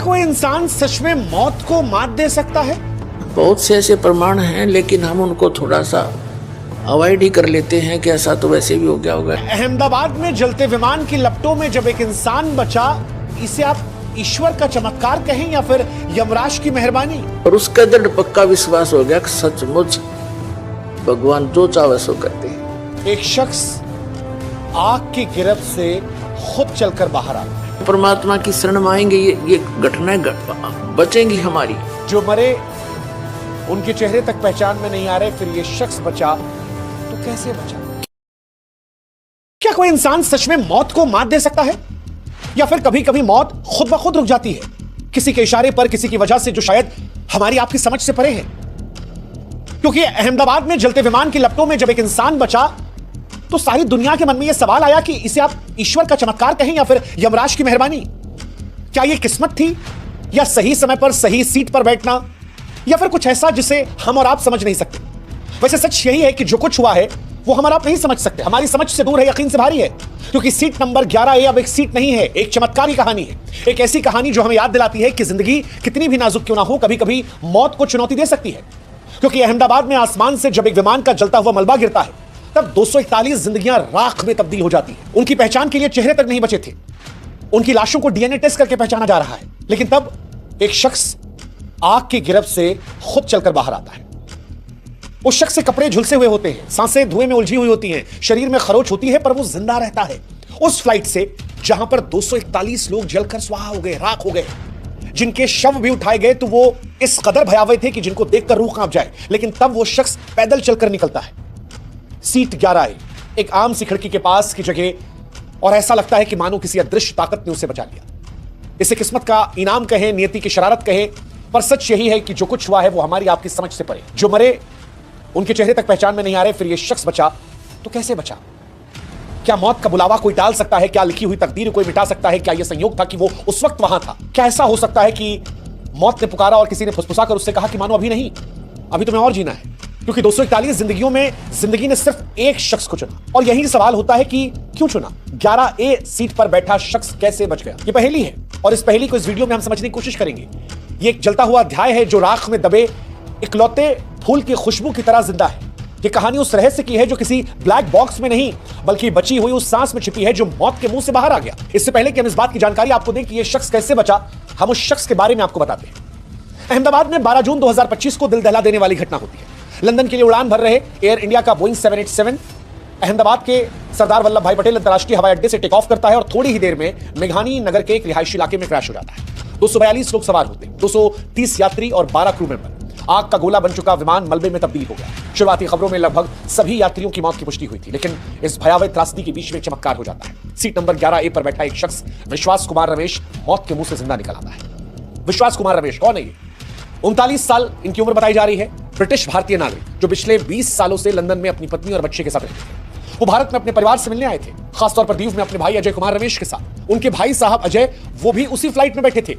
कोई इंसान सच में मौत को मात दे सकता है? बहुत से ऐसे प्रमाण हैं, लेकिन हम उनको थोड़ा सा अवॉइड ही कर लेते हैं कि ऐसा तो वैसे भी हो गया होगा। अहमदाबाद में जलते विमान की लपटों में जब एक इंसान बचा, इसे आप ईश्वर का चमत्कार कहें या फिर यमराज की मेहरबानी? और उसका दृढ़ पक्का विश्वास हो गया कि सचमुच भगवान जो चाहे सो करते हैं। एक शख्स आग की गिरफ्त से खुद चलकर बाहर आ गया। परमात्मा की शरण में आएंगे, ये घटनाएं बचेंगी हमारी। जो मरे उनके चेहरे तक पहचान में नहीं आ रहे, फिर ये शख्स बचा तो कैसे बचा? क्या कोई इंसान सच में मौत को मात दे सकता है? या फिर कभी कभी मौत खुद ब खुद रुक जाती है, किसी के इशारे पर, किसी की वजह से जो शायद हमारी आपकी समझ से परे है? क्योंकि अहमदाबाद में जलते विमान की लपटों में जब एक इंसान बचा तो सारी दुनिया के मन में यह सवाल आया कि इसे आप ईश्वर का चमत्कार कहें या फिर यमराज की मेहरबानी? क्या यह किस्मत थी, या सही समय पर सही सीट पर बैठना, या फिर कुछ ऐसा जिसे हम और आप समझ नहीं सकते? वैसे सच यही है कि जो कुछ हुआ है वो हम और आप नहीं समझ सकते, हमारी समझ से दूर है, यकीन से भारी है। क्योंकि सीट नंबर 11A अब एक सीट नहीं है, एक चमत्कारी कहानी है। एक ऐसी कहानी जो हमें याद दिलाती है कि जिंदगी कितनी भी नाजुक क्यों ना हो, कभी कभी मौत को चुनौती दे सकती है। क्योंकि अहमदाबाद में आसमान से जब एक विमान का जलता हुआ मलबा गिरता है, तब 241 जिंदगियां राख में तब्दील हो जाती है। उनकी पहचान के लिए चेहरे तक नहीं बचे थे, उनकी लाशों को डीएनए टेस्ट करके पहचाना जा रहा है। लेकिन तब एक शख्स आग की गिरफ्त से खुद चलकर बाहर आता है। उस शख्स से कपड़े झुलसे हुए होते हैं, सांसें धुएं में उलझी हुई होती हैं, शरीर में खरोच होती है, पर वो जिंदा रहता है। उस फ्लाइट से जहां पर 241 लोग जलकर स्वाहा हो गए, राख हो गए, जिनके शव भी उठाए गए तो वो इस कदर भयावह थे कि जिनको देखकर रूह कांप जाए। लेकिन तब वो शख्स पैदल चलकर निकलता है। सीट 11A, एक आम सी खिड़की के पास की जगह, और ऐसा लगता है कि मानो किसी अदृश्य ताकत ने उसे बचा लिया। इसे किस्मत का इनाम कहें, नियति की शरारत कहें, पर सच यही है कि जो कुछ हुआ है वो हमारी आपकी समझ से परे। जो मरे उनके चेहरे तक पहचान में नहीं आ रहे, फिर ये शख्स बचा तो कैसे बचा? क्या मौत का बुलावा कोई टाल सकता है? क्या लिखी हुई तकदीर कोई मिटा सकता है? क्या यह संयोग था कि वो उस वक्त वहां था? क्या ऐसा हो सकता है कि मौत ने पुकारा और किसी ने फुसफुसाकर उससे कहा कि मानो अभी नहीं, अभी तुम्हें और जीना है? क्योंकि 241 जिंदगियों में जिंदगी ने सिर्फ एक शख्स को चुना, और यही सवाल होता है कि क्यों चुना? 11A सीट पर बैठा शख्स कैसे बच गया? ये पहेली है, और इस पहेली को इस वीडियो में हम समझने की कोशिश करेंगे। ये एक जलता हुआ अध्याय है जो राख में दबे इकलौते फूल की खुशबू की तरह जिंदा है। ये कहानी उस रहस्य की है जो किसी ब्लैक बॉक्स में नहीं, बल्कि बची हुई उस सांस में छिपी है जो मौत के मुंह से बाहर आ गया। इससे पहले कि हम इस बात की जानकारी आपको दें कि यह शख्स कैसे बचा, हम उस शख्स के बारे में आपको बताते हैं। अहमदाबाद में 12 जून 2025 को दिल दहला देने वाली घटना होती है। लंदन के लिए उड़ान भर रहे एयर इंडिया का बोइंग 787 अहमदाबाद के सरदार वल्लभ भाई पटेल अंतर्राष्ट्रीय हवाई अड्डे से टेक ऑफ करता है और थोड़ी ही देर में मेघानी नगर के एक रिहायशी इलाके में क्रैश हो जाता है। 242 लोग सवार होते हैं, 230 यात्री और 12 क्रू मेंबर। आग का गोला बन चुका विमान मलबे में तब्दील हो गया। शुरुआती खबरों में लगभग सभी यात्रियों की मौत की पुष्टि हुई थी, लेकिन इस भयावह त्रासदी के बीच में चमत्कार हो जाता है। सीट नंबर 11A पर बैठा एक शख्स, विश्वास कुमार रमेश, मौत के मुंह से जिंदा निकल आता है। विश्वास कुमार रमेश कौन है? ये 39 साल इनकी उम्र बताई जा रही है। ब्रिटिश भारतीय नागरिक जो पिछले 20 सालों से लंदन में अपनी पत्नी और बच्चे के साथ रहते थे। वो भारत में अपने परिवार से मिलने आए थे, खासतौर पर दीव में अपने भाई अजय कुमार रमेश के साथ। उनके भाई साहब अजय, वो भी उसी फ्लाइट में बैठे थे।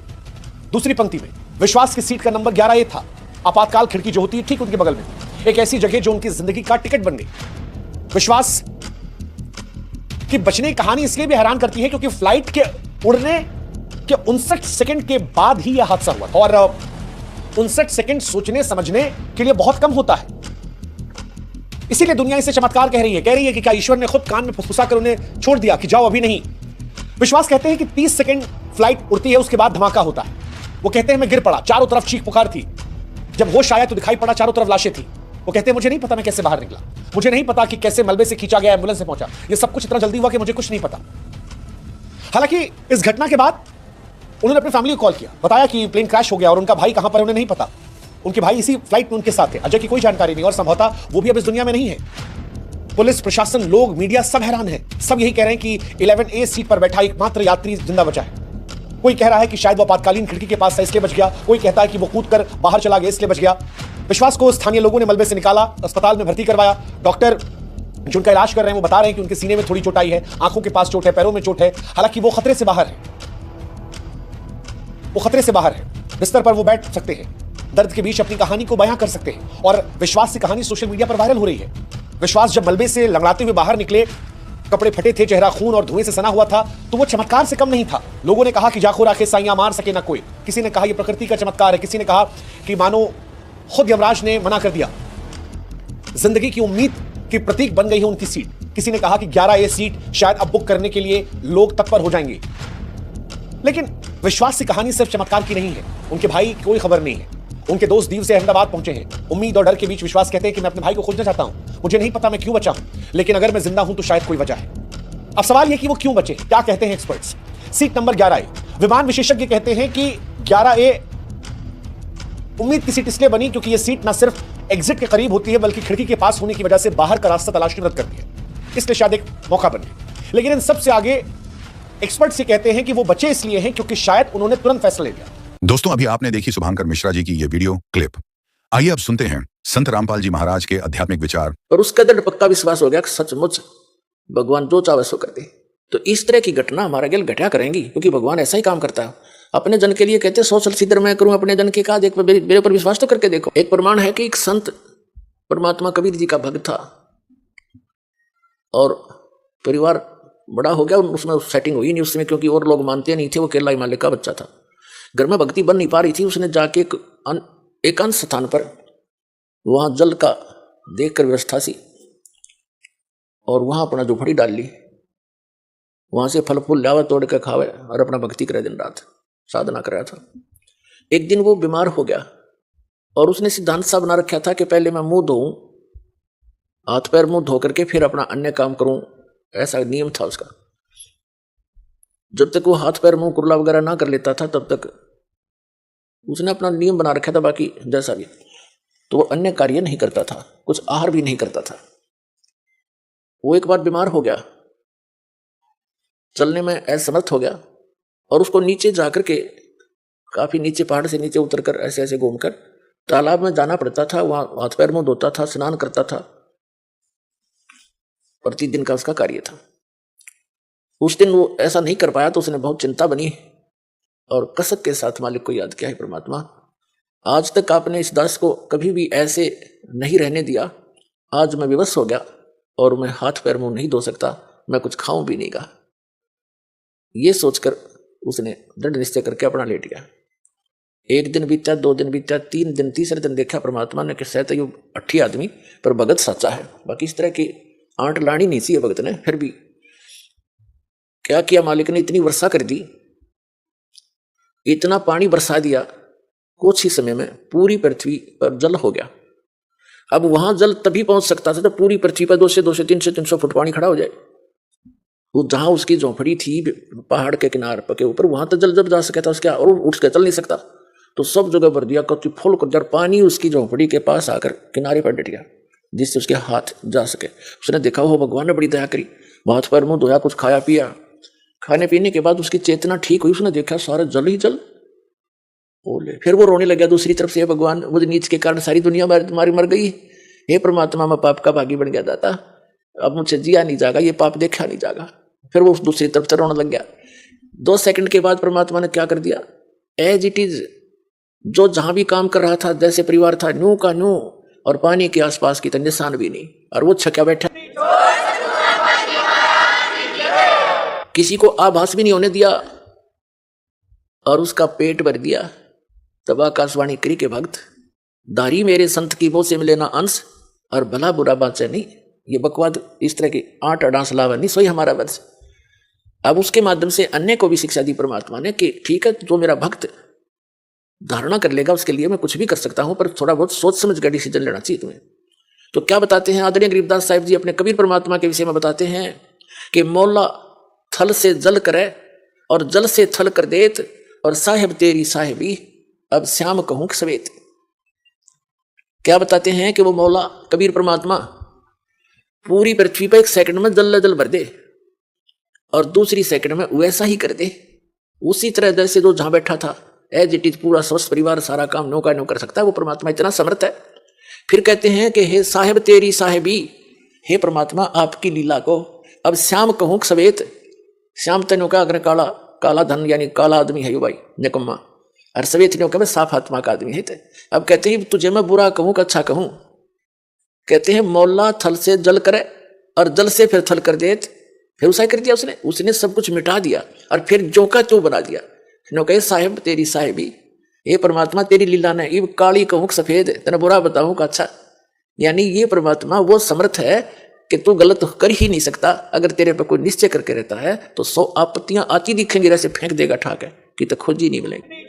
दूसरी पंक्ति में विश्वास की सीट का नंबर 11A था। आपातकाल खिड़की जो होती है ठीक उनके बगल में, एक ऐसी जगह जो उनकी जिंदगी का टिकट बन गई। विश्वास की बचने की कहानी इसलिए भी हैरान करती है क्योंकि फ्लाइट के उड़ने के 59 सेकंड के बाद ही यह हादसा हुआ, और 59 सेकंड सोचने समझने के लिए बहुत कम होता है। इसीलिए दुनिया इसे चमत्कार कह रही है कि क्या ईश्वर ने खुद कान में फुसफुसा कर उन्हें छोड़ दिया कि जाओ अभी नहीं। विश्वास कहते हैं कि 30 सेकंड फ्लाइट उड़ती है, उसके बाद धमाका होता है। वो कहते हैं मैं गिर पड़ा, चारों तरफ चीख पुकार थी। जब होश आया तो दिखाई पड़ा चारों तरफ लाशें थी। वो कहते हैं मुझे नहीं पता मैं कैसे बाहर निकला, मुझे नहीं पता कि कैसे मलबे से खींचा गया, एम्बुलेंस से पहुंचा। ये सब कुछ इतना जल्दी हुआ कि मुझे कुछ नहीं पता। हालांकि इस घटना के बाद उन्होंने अपनी फैमिली को कॉल किया, बताया कि प्लेन क्रैश हो गया और उनका भाई कहां पर है उन्हें नहीं पता। उनके भाई इसी फ्लाइट में उनके साथ थे। अजय की कोई जानकारी नहीं और संभवतः वो भी अब इस दुनिया में नहीं है। पुलिस, प्रशासन, लोग, मीडिया सब हैरान है। सब यही कह रहे हैं कि 11A सीट पर बैठा एकमात्र यात्री जिंदा बचा है। कोई कह रहा है कि शायद वो आपातकालीन खिड़की के पास था इसलिए बच गया, कोई कहता है कि वो कूदकर बाहर चला गया इसलिए बच गया। विश्वास को स्थानीय लोगों ने मलबे से निकाला, अस्पताल में भर्ती करवाया। डॉक्टर जो उनका इलाज कर रहे हैं वो बता रहे हैं कि उनके सीने में थोड़ी चोट आई है, आंखों के पास चोट है, पैरों में चोट है। हालांकि वो खतरे से बाहर है, वो खतरे से बाहर है। बिस्तर पर वो बैठ सकते हैं, दर्द के बीच अपनी कहानी को बयां कर सकते हैं। और विश्वास की कहानी सोशल मीडिया पर वायरल हो रही है। विश्वास जब मलबे से लंगड़ाते हुए बाहर निकले, कपड़े फटे थे, चेहरा खून और धुएं से सना हुआ था, तो वो चमत्कार से कम नहीं था। लोगों ने कहा कि जाखो राखे साइयां मार सके ना कोई, किसी ने कहा यह प्रकृति का चमत्कार है, किसी ने कहा कि मानो खुद यमराज ने मना कर दिया। जिंदगी की उम्मीद की प्रतीक बन गई है उनकी सीट। किसी ने कहा कि 11A सीट शायद अब बुक करने के लिए लोग तत्पर हो जाएंगे। लेकिन विश्वास की कहानी सिर्फ चमत्कार की नहीं है। उनके भाई कोई खबर नहीं है। उनके दोस्त दीव से अहमदाबाद पहुंचे हैं। उम्मीद और डर के बीच विश्वास कहते हैं कि मैं अपने भाई को खोजना चाहता हूं, मुझे नहीं पता मैं क्यों बचा हूं, लेकिन अगर मैं जिंदा हूं तो शायद कोई वजह है। अब सवाल यह कि वो क्यों बचे, क्या कहते हैं एक्सपर्ट्स। Seat number 11A। विमान विशेषज्ञ कहते हैं कि 11A उम्मीद की सीट इसलिए बनी क्योंकि यह सीट ना सिर्फ एग्जिट के करीब होती है बल्कि खिड़की के पास होने की वजह से बाहर का रास्ता तलाशने में मदद करती है, इसलिए शायद एक मौका बन गया। लेकिन इन सबसे आगे एक्सपर्ट्स ये कहते हैं कि वो बचे इसलिए हैं क्योंकि शायद उन्होंने तुरंत फैसला ले लिया। दोस्तों, अभी आपने देखी शुभांकर मिश्रा जी की ये वीडियो क्लिप। आइए अब सुनते हैं संत रामपाल जी महाराज के आध्यात्मिक विचार। और उसका दृढ़ पक्का विश्वास हो गया कि सचमुच भगवान जो चाहे सो कर दे। तो इस तरह की घटना हमारे गल घटा करेंगी, क्योंकि भगवान ऐसा ही काम करता है। अपने जन के लिए कहते सोशल सिद्धर मैं करूं, अपने जन के का देख, मेरे ऊपर विश्वास तो करके देखो। एक प्रमाण है कि एक संत परमात्मा कबीर जी का भक्त था और परिवार बड़ा हो गया, उसमें सेटिंग हुई नहीं उसमें, क्योंकि और लोग मानते नहीं थे। वो केरला हिमालय का बच्चा था, घर में भक्ति बन नहीं पा रही थी। उसने जाके एक अंश स्थान पर वहां जल का देखकर व्यवस्था सी और वहां अपना झोपड़ी डाल ली। वहां से फल फूल लावे, तोड़ के खावे और अपना भक्ति करे, दिन रात साधना कर रहा था। एक दिन वो बीमार हो गया और उसने सिद्धांत सा बना रखा था कि पहले मैं मुंह धोऊं, हाथ पैर मुंह धो करके फिर अपना अन्य काम करूं, ऐसा नियम था उसका। जब तक वो हाथ पैर मुंह कुरला वगैरह ना कर लेता था तब तक उसने अपना नियम बना रखा था। बाकी जैसा भी तो वो अन्य कार्य नहीं करता था, कुछ आहार भी नहीं करता था। वो एक बार बीमार हो गया, चलने में असमर्थ हो गया और उसको नीचे जाकर के, काफी नीचे, पहाड़ से नीचे उतरकर ऐसे ऐसे घूमकर तालाब में जाना पड़ता था। वहां हाथ पैर मुंह धोता था, स्नान करता था, प्रतिदिन का उसका कार्य था। उस दिन वो ऐसा नहीं कर पाया तो उसने बहुत चिंता बनी और कसक के साथ मालिक को याद किया, है परमात्मा, आज तक आपने इस दास को कभी भी ऐसे नहीं रहने दिया। आज मैं विवश हो गया और मैं हाथ पैर मुंह नहीं धो सकता, मैं कुछ खाऊं भी नहीं गा। ये सोचकर उसने दृढ़ निश्चय करके अपना लेट गया। एक दिन बीता, 2 दिन बीता, 3 दिन, तीसरे दिन देखा परमात्मा ने कि शायद ये अट्ठी आदमी पर भगत सच्चा है। बाकी इस तरह की आंट लानी नहीं सी भगत ने। फिर भी क्या किया मालिक ने, इतनी वर्षा कर दी, इतना पानी बरसा दिया, कुछ ही समय में पूरी पृथ्वी पर जल हो गया। अब वहां जल तभी पहुंच सकता था जब पूरी पृथ्वी पर 200 से 300 फुट पानी खड़ा हो जाए। वो जहां उसकी झोंपड़ी थी पहाड़ के किनारे के ऊपर, वहां तक जल जब जा सका था उसके, और उठ के चल नहीं सकता तो सब जगह भर दिया, कच्ची फुल कर दिया। पानी उसकी झोंपड़ी के पास आकर किनारे पर डट गया जिससे उसके हाथ जा सके। उसने देखा वो भगवान ने बड़ी दया करी, हाथ पैर मुंह धोया, कुछ खाया पिया। खाने पीने के बाद उसकी चेतना ठीक हुई, उसने देखा सारा जल ही जल। बोले फिर वो रोने लगा दूसरी तरफ से, भगवान मुझे नीच के कारण सारी दुनिया तुम्हारी मर गई, हे परमात्मा मैं पाप का भागी बन गया दाता, अब मुझसे जिया नहीं जाएगा, ये पाप देखा नहीं जाएगा। फिर वो दूसरी तरफ से रोने लग गया। 2 सेकंड के बाद परमात्मा ने क्या कर दिया, एज इट इज, जो जहां भी काम कर रहा था, जैसे परिवार था, न्यू का न्यू, और पानी के आसपास की तो निशान भी नहीं, और वो छक्या बैठा, किसी को आभास भी नहीं होने दिया और उसका पेट भर दिया। तब आकाशवाणी करी के भक्त, दारी मेरे संत की वो से मिले ना अंश, और भला बुरा बात नहीं। ये बकवाद इस तरह की 8 अडांस लावा नहीं, सोई हमारा वंश। अब उसके माध्यम से अन्य को भी शिक्षा दी परमात्मा ने कि ठीक है, जो मेरा भक्त धारणा कर लेगा उसके लिए मैं कुछ भी कर सकता हूं, पर थोड़ा बहुत सोच समझ कर डिसीजन लेना चाहिए तुम्हें। तो क्या बताते हैं आदरणीय गरीबदास साहिब जी अपने कबीर परमात्मा के विषय में बताते हैं कि मौला थल से जल करे और जल से थल कर देत, और साहिब तेरी साहिबी अब श्याम कहूं सवेत। क्या बताते हैं कि वो मौला कबीर परमात्मा पूरी पृथ्वी पर 1 सेकंड में जल भर दे और दूसरी सेकंड में वैसा ही कर दे, उसी तरह जैसे जो जहां बैठा था एज इट इज, पूरा स्वस्थ परिवार सारा काम नो कर सकता है। वो परमात्मा इतना समर्थ है। फिर कहते हैं कि हे साहिब तेरी साहिबी, हे परमात्मा आपकी लीला को अब श्याम कहूं सवेत। श्याम तेनो का अगर काला काला धन यानी काला आदमी है यो भाई निकम्मा, और सवेत ने कहा साफ आत्मा का आदमी है। अब कहते हैं तुझे मैं बुरा कहूं कि अच्छा कहूं। कहते हैं मौला थल से जल करे और जल से फिर थल कर देत, फिर उसा कर दिया उसने सब कुछ मिटा दिया और फिर जो का त्यों बना दिया। नो कहे साहिब तेरी साहिबी ये परमात्मा तेरी लीला ने इब काली कहूं सफेद तेना बुरा बताऊं का अच्छा। यानी ये परमात्मा वो समर्थ है कि तू गलत कर ही नहीं सकता। अगर तेरे पे कोई निश्चय करके रहता है तो 100 आपत्तियां आती दिखेंगी, ऐसे फेंक देगा ठाके कि तो खोज ही नहीं मिलेगी।